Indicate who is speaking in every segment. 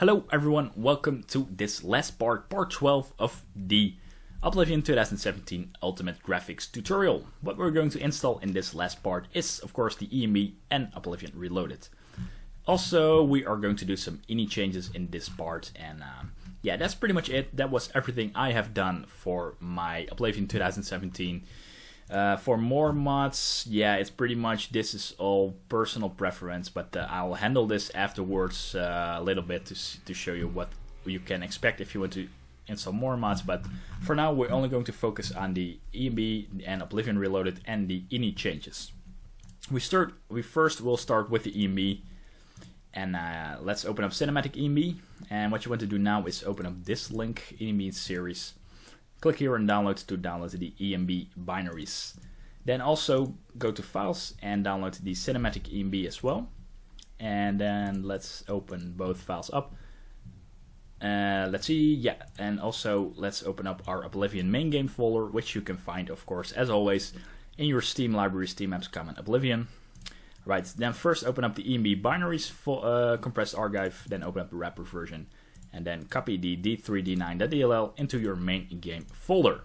Speaker 1: Hello everyone, welcome to this last part 12 of the Oblivion 2017 Ultimate Graphics tutorial. What we're going to install in this last part is of course the ENB and Oblivion Reloaded. Also, we are going to do some INI changes in this part, and yeah, that's pretty much it. That was everything I have done for my Oblivion 2017. For more mods, yeah, it's pretty much, this is all personal preference, but I'll handle this afterwards a little bit to show you what you can expect if you want to install more mods. But for now, we're only going to focus on the ENB and Oblivion Reloaded and the INI changes. We first will start with the ENB, and let's open up Cinematic ENB. And what you want to do now is open up this link, ENB series. Click here on download to download the ENB Binaries. Then also go to Files and download the Cinematic ENB as well. And then let's open both files up. Let's see, yeah, and also let's open up our Oblivion main game folder, which you can find, of course, as always, in your Steam library, Steam Apps Common Oblivion. Right, then first open up the ENB Binaries compressed archive, then open up the wrapper version. And then copy the d3d9.dll into your main game folder.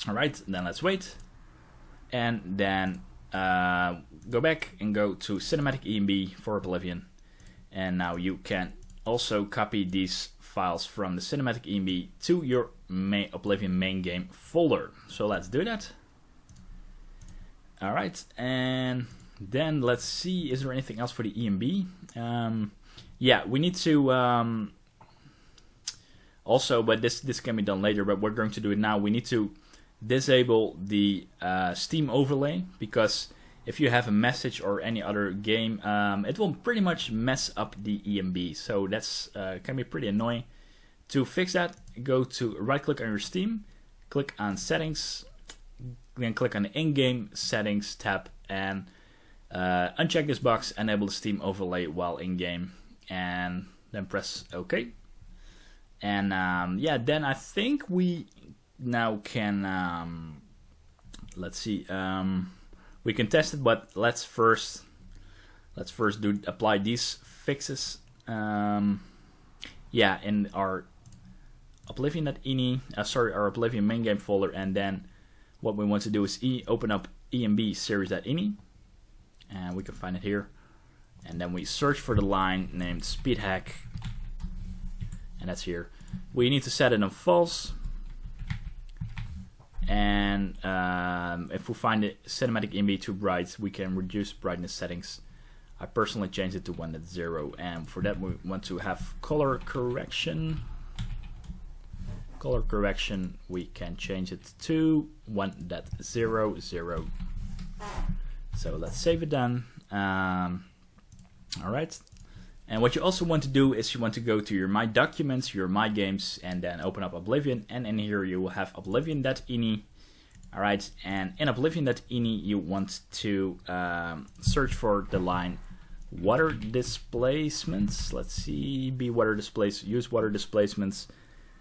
Speaker 1: Alright, then let's wait. And then go back and go to Cinematic ENB for Oblivion. And now you can also copy these files from the Cinematic ENB to your Oblivion main game folder. So let's do that. Alright, and then let's see, is there anything else for the ENB? Yeah, we need to... Also, but this can be done later, but we're going to do it now. We need to disable the Steam overlay, because if you have a message or any other game, it will pretty much mess up the ENB. So that's can be pretty annoying. To fix that, go to right-click on your Steam, click on Settings, then click on the In-Game Settings tab, and uncheck this box, enable the Steam overlay while in-game, and then press OK. And yeah, then I think we now can, let's see, we can test it, but let's first apply these fixes. Yeah, in our Oblivion.ini, our Oblivion main game folder, and then what we want to do is open up ENB series.ini, and we can find it here, and then we search for the line named speed hack. And that's here. We need to set it on false. And if we find the Cinematic ENB too bright, we can reduce brightness settings. I personally changed it to 1.0, and for that we want to have color correction. Color correction, we can change it to 1.00. So let's save it then. Alright. And what you also want to do is you want to go to your My Documents, your My Games, and then open up Oblivion. And in here you will have Oblivion.ini. Alright, and in Oblivion.ini you want to search for the line water displacements. Let's see, use water displacements.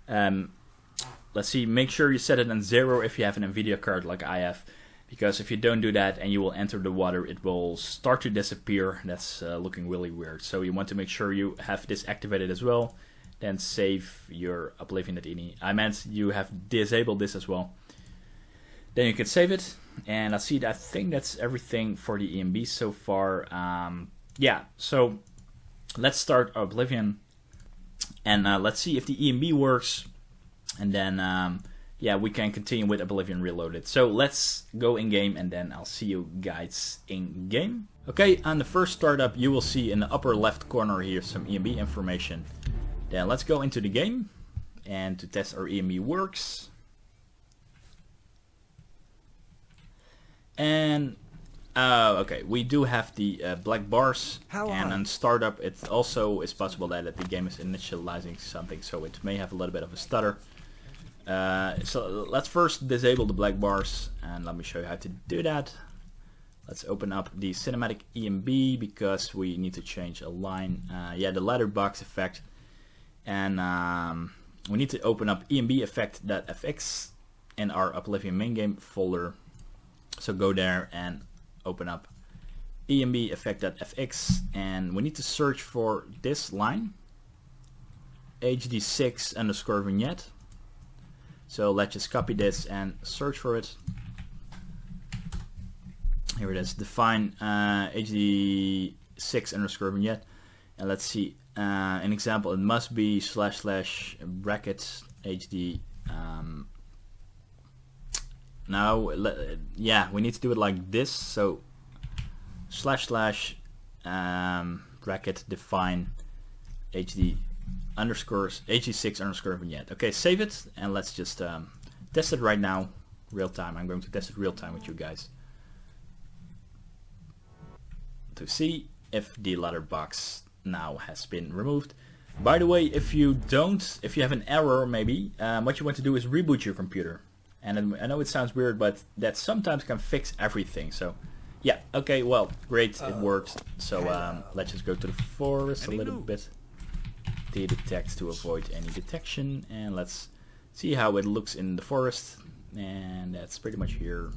Speaker 1: Let's see, make sure you set it on 0 if you have an NVIDIA card like I have. Because if you don't do that and you will enter the water, it will start to disappear. That's looking really weird. So you want to make sure you have this activated as well. Then save your Oblivion.ini. I meant you have disabled this as well. Then you can save it. And I think that's everything for the ENB so far. Yeah, so let's start Oblivion. And let's see if the ENB works. And then... yeah, we can continue with Oblivion Reloaded. So let's go in-game, and then I'll see you guys in-game. Okay, on the first startup, you will see in the upper left corner here some ENB information. Then let's go into the game, and to test our ENB works. And, okay, we do have the black bars, and on startup it also is possible that the game is initializing something, so it may have a little bit of a stutter. So let's first disable the black bars, and let me show you how to do that. Let's open up the Cinematic ENB because we need to change a line. Yeah, the letterbox effect, and we need to open up ENB effect.fx in our Oblivion main game folder. So go there and open up ENB effect.fx, and we need to search for this line. HD6 underscore vignette. So let's just copy this and search for it. Here it is, define HD6 underscore vignette. And let's see, an example, it must be / brackets HD. Now, yeah, we need to do it like this. So / bracket define HD6 underscore vignette. Okay, save it and let's just test it right now, real time. I'm going to test it real time with you guys to see if the letterbox now has been removed. By the way, if you have an error maybe, what you want to do is reboot your computer. And I know it sounds weird, but that sometimes can fix everything. So yeah, okay, well, great, it worked. So let's just go to the forest a little bit. Detect to avoid any detection, and let's see how it looks in the forest. And that's pretty much here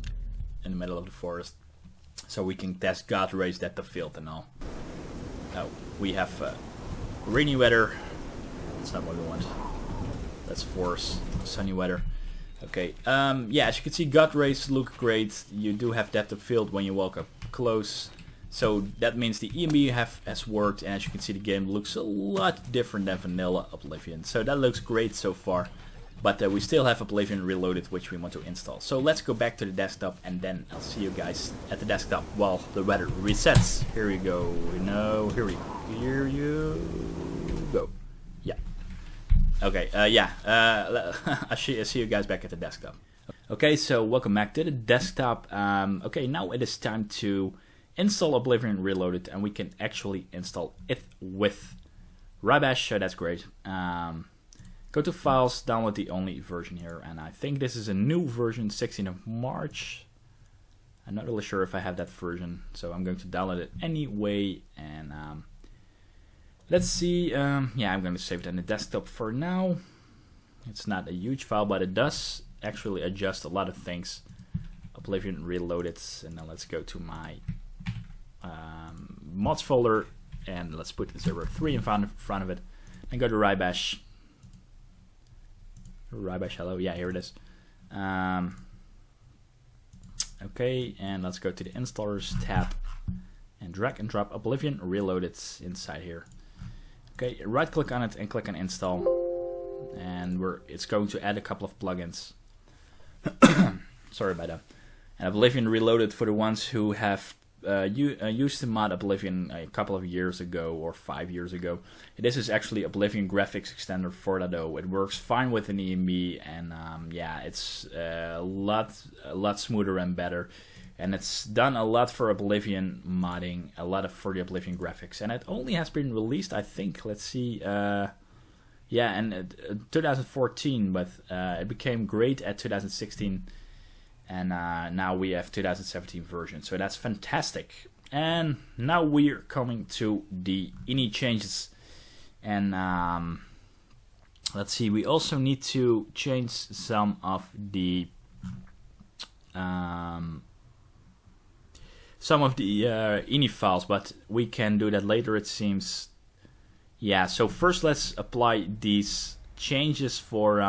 Speaker 1: in the middle of the forest. So we can test God rays, depth of field and all. Now we have rainy weather. That's not what we want. Let's force sunny weather. Okay, yeah, as you can see, God rays look great. You do have depth of field when you walk up close. So that means the ENB has worked, and as you can see, the game looks a lot different than vanilla Oblivion. So that looks great so far, but we still have Oblivion Reloaded, which we want to install. So let's go back to the desktop, and then I'll see you guys at the desktop while the weather resets. Here we go. No, here you go. Yeah. Okay. Yeah. I see you guys back at the desktop. Okay. So welcome back to the desktop. Okay. Now it is time to install Oblivion Reloaded, and we can actually install it with Wrye, so that's great. Go to Files, download the only version here, and I think this is a new version, 16th of March. I'm not really sure if I have that version, so I'm going to download it anyway, and let's see. Yeah, I'm going to save it on the desktop for now. It's not a huge file, but it does actually adjust a lot of things. Oblivion Reloaded, and now let's go to my mods folder, and let's put 03 in front of it, and go to Wrye. Hello, yeah, here it is. Okay, and let's go to the installers tab and drag and drop Oblivion Reloaded inside here. Okay, right click on it and click on install, and it's going to add a couple of plugins. Sorry about that. And Oblivion Reloaded, for the ones who have used the mod Oblivion a couple of years ago or 5 years ago, this is actually Oblivion graphics extender 4.0. It works fine with an ENB, and yeah, it's a lot smoother and better, and it's done a lot for Oblivion modding, a lot for the Oblivion graphics, and it only has been released, I think, let's see, yeah, in 2014, but it became great at 2016. And now we have 2017 version, so that's fantastic. And now we're coming to the INI changes. And let's see, we also need to change some of the INI files, but we can do that later, it seems. Yeah, so first let's apply these changes for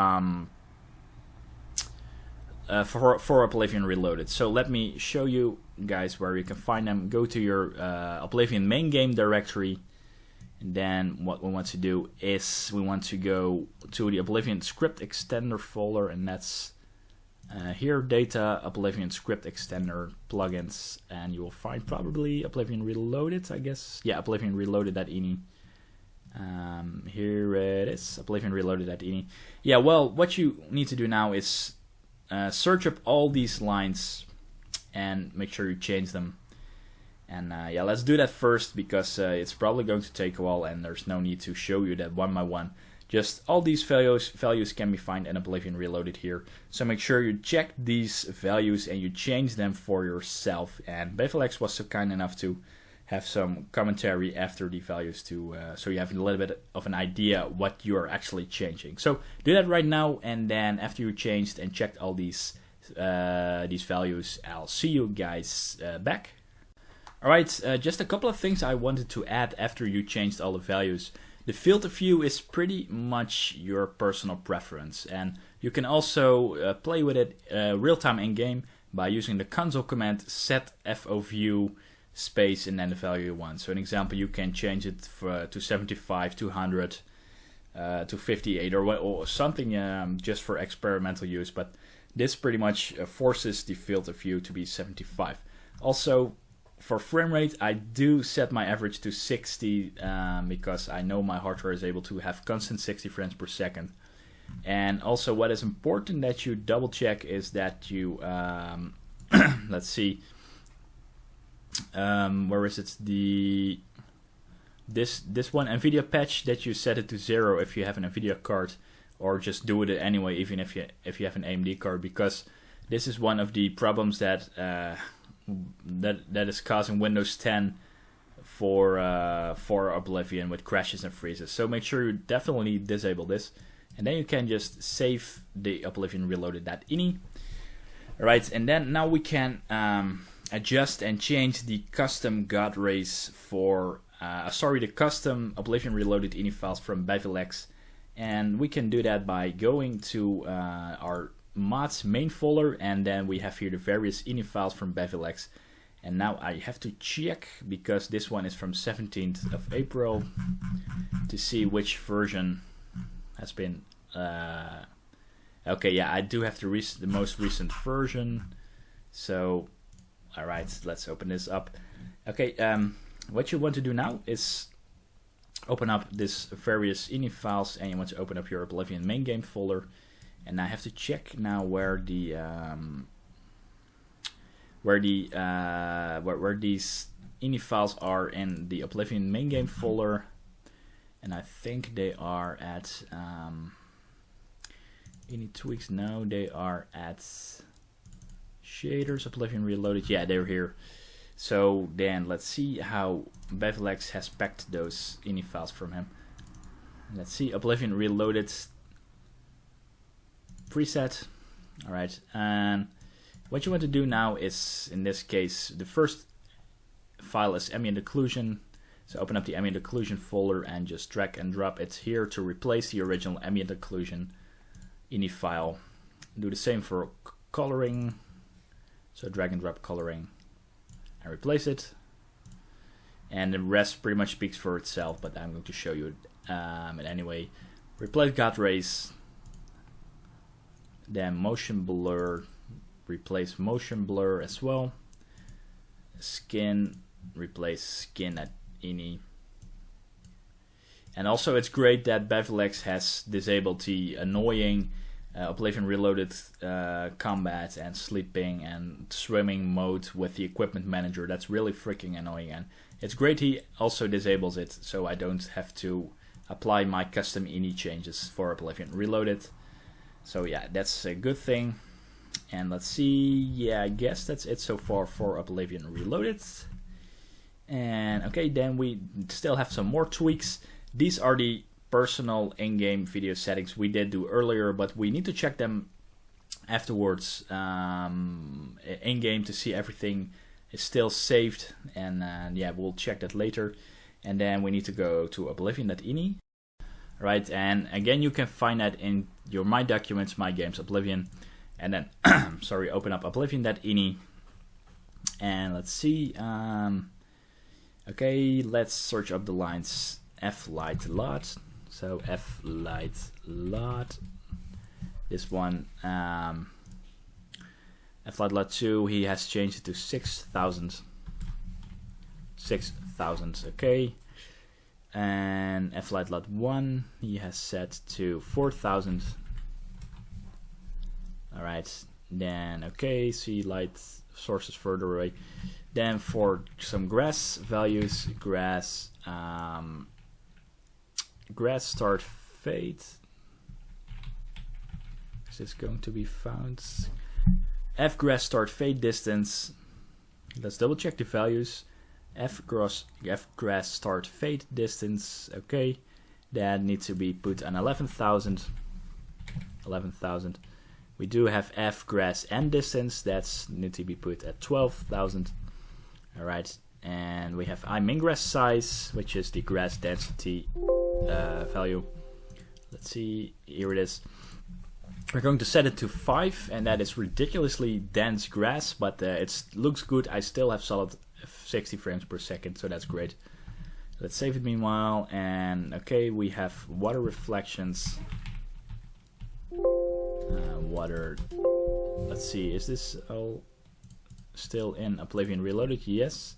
Speaker 1: Oblivion Reloaded. So let me show you guys where you can find them. Go to your Oblivion main game directory, and then what we want to do is we want to go to the Oblivion script extender folder, and that's here, data, Oblivion script extender plugins, and you will find probably Oblivion Reloaded, I guess. Yeah, Oblivion Reloaded.ini. Here it is, Oblivion Reloaded.ini. Yeah, well, what you need to do now is search up all these lines and make sure you change them. And yeah, let's do that first, because it's probably going to take a while, and there's no need to show you that one by one. Just all these values can be found in Oblivion Reloaded here. So make sure you check these values and you change them for yourself. And Bevi Lex was so kind enough to have some commentary after the values to so you have a little bit of an idea what you are actually changing. So do that right now, and then after you changed and checked all these values, I'll see you guys back. Alright, just a couple of things I wanted to add after you changed all the values. The field of view is pretty much your personal preference, and you can also play with it real-time in-game by using the console command set FOView space and then the value you want. So an example, you can change it to 75, 200, to 58 or something just for experimental use, but this pretty much forces the field of view to be 75. Also, for frame rate, I do set my average to 60 because I know my hardware is able to have constant 60 frames per second. And also, what is important that you double check is that you let's see, where is it? This one NVIDIA patch, that you set it to 0 if you have an NVIDIA card, or just do it anyway even if you have an AMD card, because this is one of the problems that that is causing Windows 10 for Oblivion with crashes and freezes. So make sure you definitely disable this, and then you can just save the Oblivion Reloaded.ini. Alright, and then now we can adjust and change the custom God rays for the custom Oblivion Reloaded INI files from Bevi Lex, and we can do that by going to our mods main folder, and then we have here the various INI files from Bevi Lex. And now I have to check, because this one is from 17th of April, to see which version has been okay, yeah, I do have the most recent version. So alright, let's open this up. Okay, what you want to do now is open up this various INI files, and you want to open up your Oblivion main game folder. And I have to check now where these INI files are in the Oblivion main game folder, and I think they are at INI tweaks. No, they are at shaders, Oblivion Reloaded. Yeah, they're here. So then let's see how Bevi Lex has packed those INI files from him. Let's see, Oblivion Reloaded preset. Alright, and what you want to do now is, in this case, the first file is ambient occlusion. So open up the ambient occlusion folder and just drag and drop it here to replace the original ambient occlusion INI file. Do the same for coloring. So drag and drop coloring and replace it. And the rest pretty much speaks for itself, but I'm going to show you it anyway. Replace God rays. Then motion blur, replace motion blur as well. Skin, replace skin at INI. And also, it's great that Bevi Lex has disabled the annoying Oblivion Reloaded combat and sleeping and swimming mode with the equipment manager. That's really freaking annoying, and it's great he also disables it, so I don't have to apply my custom INI changes for Oblivion Reloaded. So yeah, that's a good thing. And let's see, yeah, I guess that's it so far for Oblivion Reloaded. And okay, then we still have some more tweaks. These are the personal in-game video settings we did do earlier, but we need to check them afterwards in-game to see everything is still saved. And yeah, we'll check that later. And then we need to go to Oblivion.ini. Right, and again, you can find that in your My Documents, My Games, Oblivion, and then sorry, open up Oblivion.ini, and let's see. Okay, let's search up the lines flight-lot. So flight-lot. This one, flight-lot 2. He has changed it to 6,000. 6,000. Okay. And flight-lot 1 he has set to 4,000. Alright, then okay, see light sources further away. Then for some grass values, grass start fade. Is this going to be found? Grass start fade distance. Let's double check the values. Grass start fade distance, okay, that needs to be put on 11,000. 11,000. We do have grass end distance, that's need to be put at 12,000. Alright, and we have min grass size, which is the grass density value. Let's see, here it is. We're going to set it to 5, and that is ridiculously dense grass, but it looks good. I still have solid 60 frames per second, so that's great. Let's save it meanwhile, and okay, we have water reflections. Water, let's see, is this all still in Oblivion Reloaded? Yes.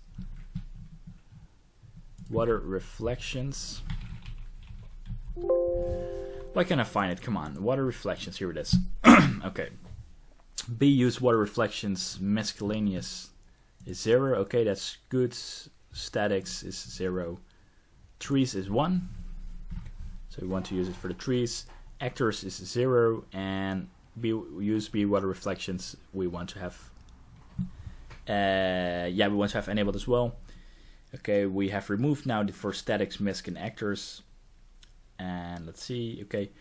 Speaker 1: Water reflections. Why can't I find it? Come on, water reflections, here it is. Okay. B use water reflections, miscellaneous is 0, okay, that's good. Statics is 0. Trees is 1, so we want to use it for the trees. Actors is 0, and use B water reflections we want to have we want to have enabled as well. Okay, we have removed now for statics, misc, and actors. And let's see, okay,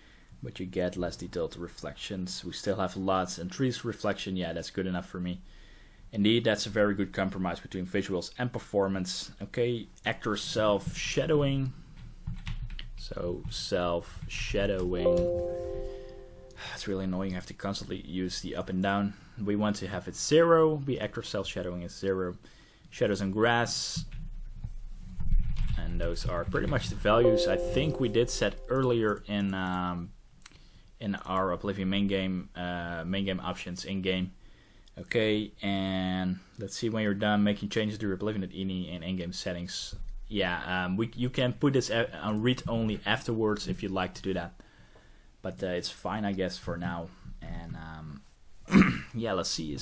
Speaker 1: but you get less detailed reflections. We still have lots, and trees reflection, yeah, that's good enough for me. Indeed, that's a very good compromise between visuals and performance. Okay, actor self-shadowing. So, self-shadowing. It's really annoying, you have to constantly use the up and down. We want to have it 0, be actor self-shadowing is 0. Shadows and grass. And those are pretty much the values I think we did set earlier in our Oblivion main game options in game. Okay, and let's see when you're done making changes to your Oblivion INI and in-game settings. Yeah, you can put this on read only afterwards if you'd like to do that, but it's fine I guess for now. And yeah, let's see.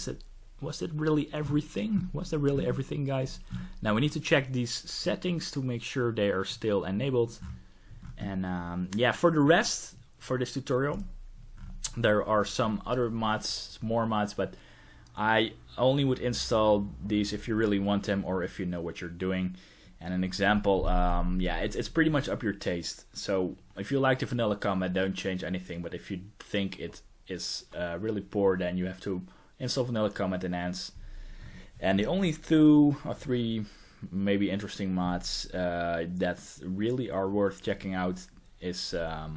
Speaker 1: Was that really everything? Was that really everything, guys? Now we need to check these settings to make sure they are still enabled. And yeah, for the rest, for this tutorial, there are some other mods, more mods, but I only would install these if you really want them or if you know what you're doing. And an example, yeah, it's pretty much up your taste. So if you like the vanilla combat, don't change anything. But if you think it is really poor, then you have to install vanilla combat enhance. And the only 2 or 3 maybe interesting mods that really are worth checking out is I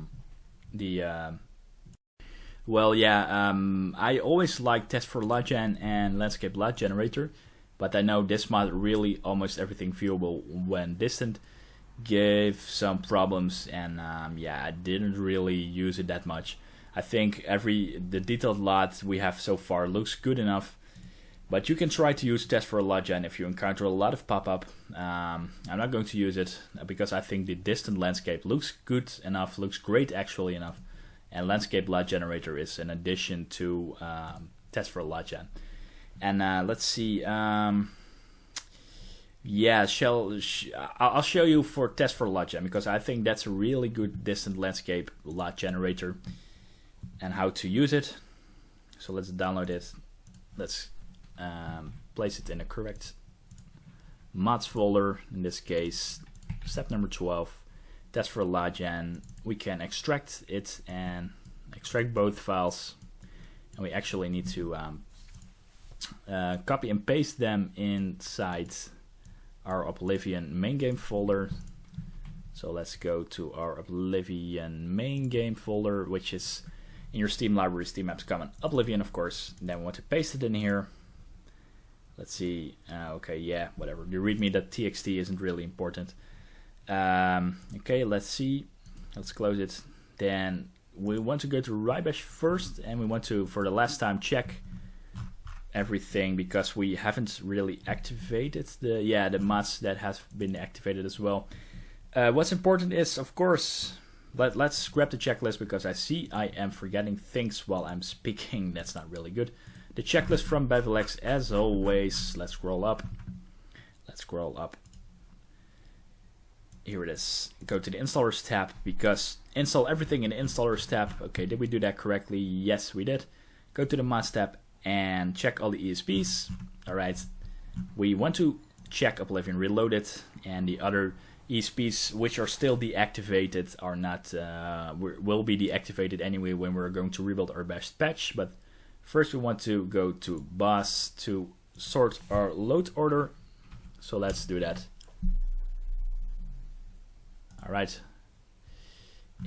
Speaker 1: always like TES for Login and Landscape Lot Generator, but I know this mod really almost everything viewable when distant gave some problems, and yeah, I didn't really use it that much. I think the detailed lot we have so far looks good enough, but you can try to use TES for Login if you encounter a lot of pop-up. I'm not going to use it because I think the distant landscape looks good enough, looks great actually enough, and Landscape Lot Generator is an addition to TES for Login. And let's see, yeah, I'll show you for TES for Login because I think that's a really good distant landscape lot generator and how to use it. So let's download it. Let's place it in the correct mods folder. In this case, step number 12, TES for Login. We can extract it and extract both files, and we actually need to copy and paste them inside our Oblivion main game folder. So let's go to our Oblivion main game folder, which is in your Steam library, Steam Apps Common Oblivion, of course. And then we want to paste it in here. Let's see. Okay, yeah, whatever. The readme.txt isn't really important. Okay, let's see. Let's close it. Then we want to go to Wrye first, and we want to, for the last time, check everything because we haven't really activated the mods that have been activated as well. What's important is, of course, let's grab the checklist because I see I am forgetting things while I'm speaking. That's not really good. The checklist from Bevi Lex, as always. Let's scroll up. Let's scroll up. Here it is. Go to the installers tab because install everything in the installers tab. Okay, did we do that correctly? Yes, we did. Go to the mods tab and check all the ESPs. Alright, we want to check Oblivion Reloaded, and the other ESPs which are still deactivated are not, will be deactivated anyway when we're going to rebuild our best patch. But first we want to go to boss to sort our load order. So let's do that. Alright.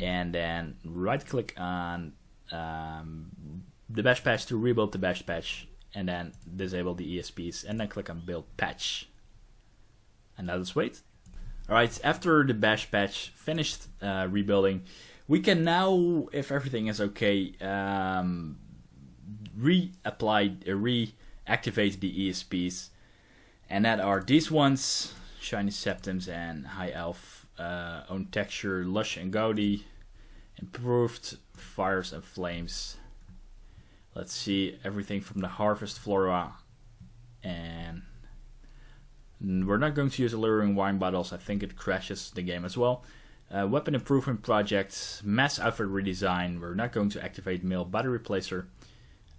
Speaker 1: and then right click on the bash patch to rebuild the bash patch, and then disable the ESPs, and then click on build patch. And now let's wait. Alright, after the bash patch finished rebuilding, we can now, if everything is okay, reactivate the ESPs, and that are these ones: Shiny Septums and High Elf, Own Texture, Lush and Gaudy, Improved Fires and Flames. Let's see, everything from the Harvest Flora, and we're not going to use Alluring Wine Bottles, I think it crashes the game as well. Weapon Improvement Project, Mass Outfit Redesign, we're not going to activate Male Body Replacer.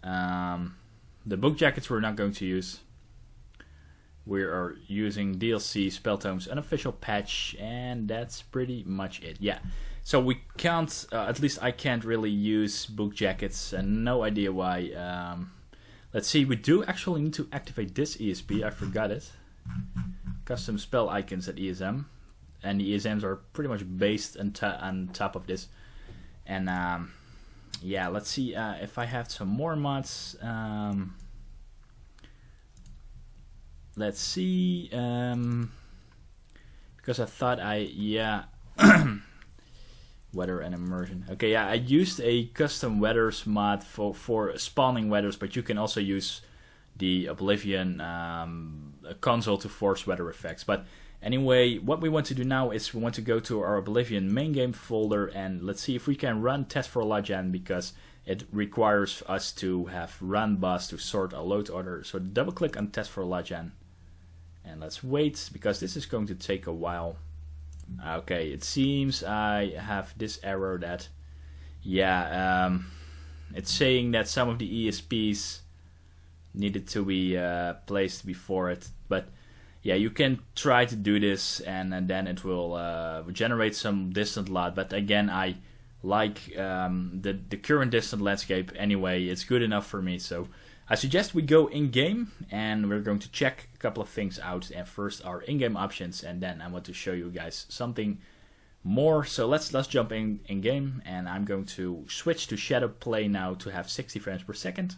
Speaker 1: The Book Jackets we're not going to use. We are using DLC, Spell Tomes, Unofficial Patch, and that's pretty much it. Yeah, so we can't, at least I can't really use Book Jackets, and no idea why. Let's see, we do actually need to activate this ESP, I forgot it. Custom spell icons at ESM, and the ESMs are pretty much based on top of this. And yeah, let's see if I have some more mods. Let's see, because I thought weather and immersion. Okay, yeah, I used a custom weathers mod for spawning weathers, but you can also use the Oblivion console to force weather effects. But anyway, what we want to do now is we want to go to our Oblivion main game folder, and let's see if we can run test for login, because it requires us to have run bus to sort a load order. So double click on test for login, and let's wait, because this is going to take a while. Okay, it seems I have this error that, yeah, it's saying that some of the ESPs needed to be placed before it, but yeah, you can try to do this, and then it will generate some distant lot. But again, I like the current distant landscape anyway. It's good enough for me, so I suggest we go in game, and we're going to check a couple of things out. And first our in-game options, and then I want to show you guys something more. So let's jump in game, and I'm going to switch to Shadow Play now to have 60 frames per second.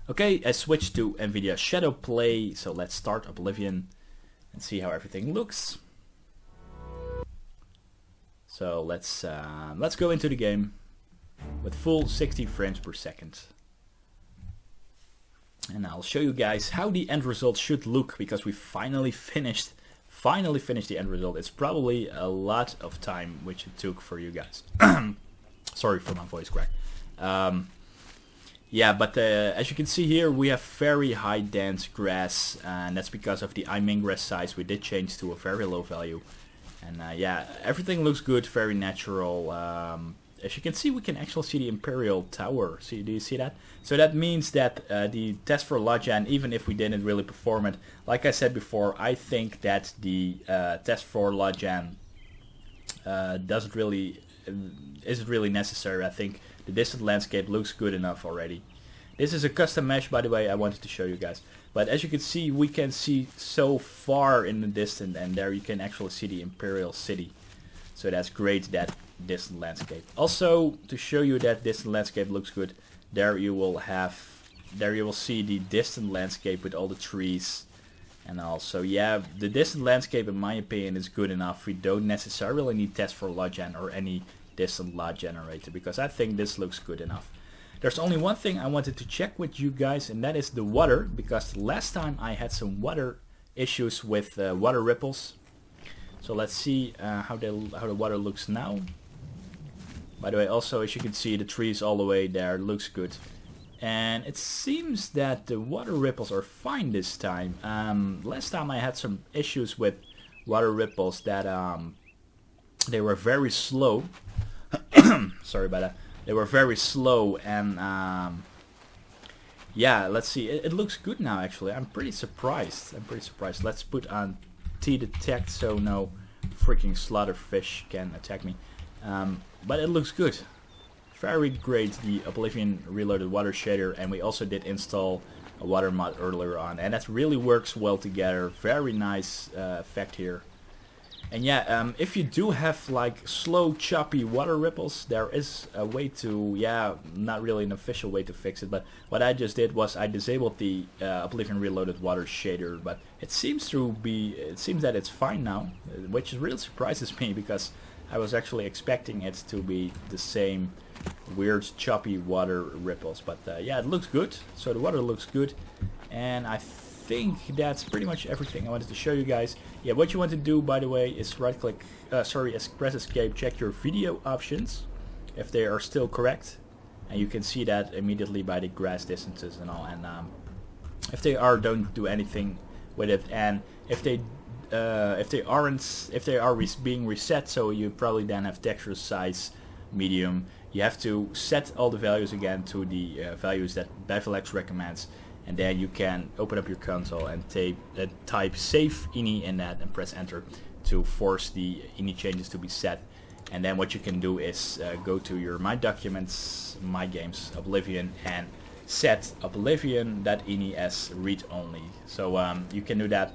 Speaker 1: Okay, I switched to NVIDIA Shadow Play, so let's start Oblivion and see how everything looks. So let's go into the game with full 60 frames per second. And I'll show you guys how the end result should look, because we finally finished the end result. It's probably a lot of time which it took for you guys. Sorry for my voice crack. Yeah, but as you can see here, we have very high dense grass, and that's because of the iMain grass size. We did change to a very low value, and yeah, everything looks good, very natural. As you can see, we can actually see the Imperial Tower. See, do you see that? So that means that the test for login, even if we didn't really perform it, like I said before, I think that the test for login isn't really necessary. I think the distant landscape looks good enough already. This is a custom mesh, by the way, I wanted to show you guys. But as you can see, we can see so far in the distance, and there you can actually see the Imperial City. So that's great, that distant landscape. Also, to show you that distant landscape looks good, there you will see the distant landscape with all the trees. And also, yeah, the distant landscape, in my opinion, is good enough. We don't necessarily need test for login or any distant lot generator, because I think this looks good enough. There's only one thing I wanted to check with you guys, and that is the water, because last time I had some water issues with water ripples. So let's see how the water looks now. By the way, also, as you can see, the trees all the way there looks good. And it seems that the water ripples are fine this time. Last time I had some issues with water ripples that they were very slow. Sorry about that. They were very slow, and yeah, let's see. It looks good now, actually. I'm pretty surprised. Let's put on T detect so no freaking slaughterfish can attack me. But it looks good. Very great, the Oblivion Reloaded water shader, and we also did install a water mod earlier on, and that really works well together. Very nice effect here. And yeah, if you do have like slow, choppy water ripples, there is a way to, yeah, not really an official way to fix it, but what I just did was I disabled the Oblivion Reloaded water shader, but it seems that it's fine now, which really surprises me because I was actually expecting it to be the same weird, choppy water ripples. But yeah, it looks good. So the water looks good, and I think that's pretty much everything I wanted to show you guys. Yeah, what you want to do, by the way, is right click, press escape, check your video options if they are still correct, and you can see that immediately by the grass distances and all. And if they are, don't do anything with it. And if they are being reset, so you probably then have texture size medium, you have to set all the values again to the values that Bevi Lex recommends. And then you can open up your console and type save INI in that and press enter to force the INI changes to be set. And then what you can do is go to your My Documents, My Games, Oblivion, and set Oblivion.ini as read only. So you can do that.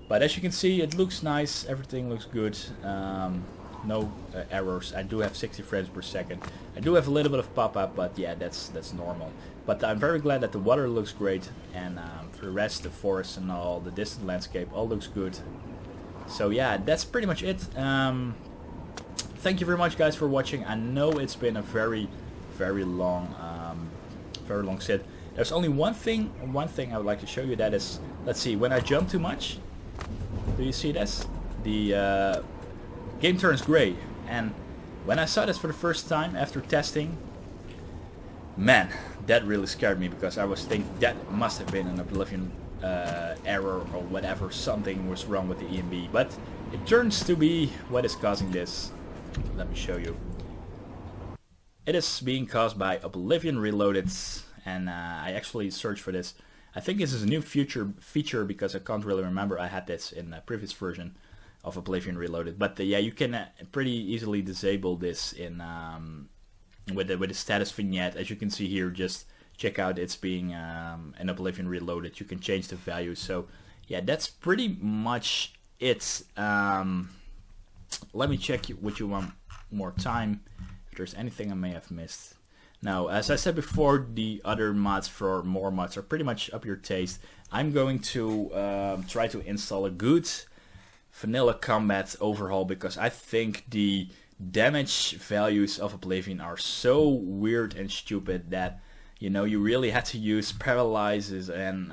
Speaker 1: But as you can see, it looks nice, everything looks good. No errors. I do have 60 frames per second. I do have a little bit of pop-up, but yeah, that's normal. But I'm very glad that the water looks great, and for the rest, the forest and all, the distant landscape, all looks good. So yeah, that's pretty much it. Thank you very much, guys, for watching. I know it's been a very long sit. There's only one thing I would like to show you. That is, let's see, when I jump too much, do you see this? The game turns gray, and when I saw this for the first time after testing, man, that really scared me, because I was thinking that must have been an Oblivion error or whatever, something was wrong with the ENB, but it turns to be what is causing this. Let me show you. It is being caused by Oblivion Reloaded, and I actually searched for this. I think this is a new feature because I can't really remember. I had this in a previous version of Oblivion Reloaded, but yeah, you can pretty easily disable this in with the status vignette. As you can see here, just check out, it's being an Oblivion Reloaded. You can change the values. So yeah, that's pretty much it. Let me check with you one more time if there's anything I may have missed. Now, as I said before, the other mods for more mods are pretty much up your taste. I'm going to try to install a good vanilla combat overhaul, because I think the damage values of Oblivion are so weird and stupid that, you know, you really had to use paralyzes and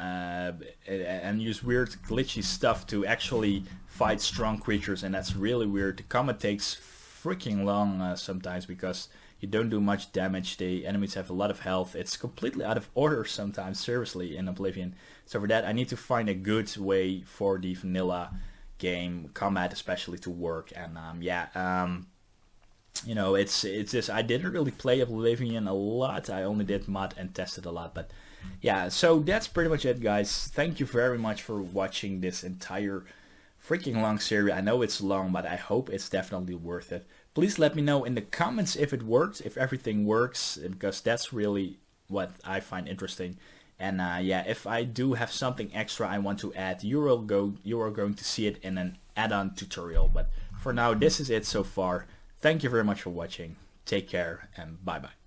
Speaker 1: use weird glitchy stuff to actually fight strong creatures, and that's really weird. The combat takes freaking long sometimes because you don't do much damage. The enemies have a lot of health. It's completely out of order sometimes, seriously, in Oblivion. So for that, I need to find a good way for the vanilla game combat especially to work. And you know, it's just, I didn't really play Oblivion a lot. I only did mod and tested a lot. But yeah, so that's pretty much it, guys. Thank you very much for watching this entire freaking long series. I know it's long, but I hope it's definitely worth it. Please let me know in the comments if it works, if everything works, because that's really what I find interesting. And yeah, if I do have something extra I want to add, you are going to see it in an add-on tutorial. But for now, this is it so far. Thank you very much for watching. Take care, and bye-bye.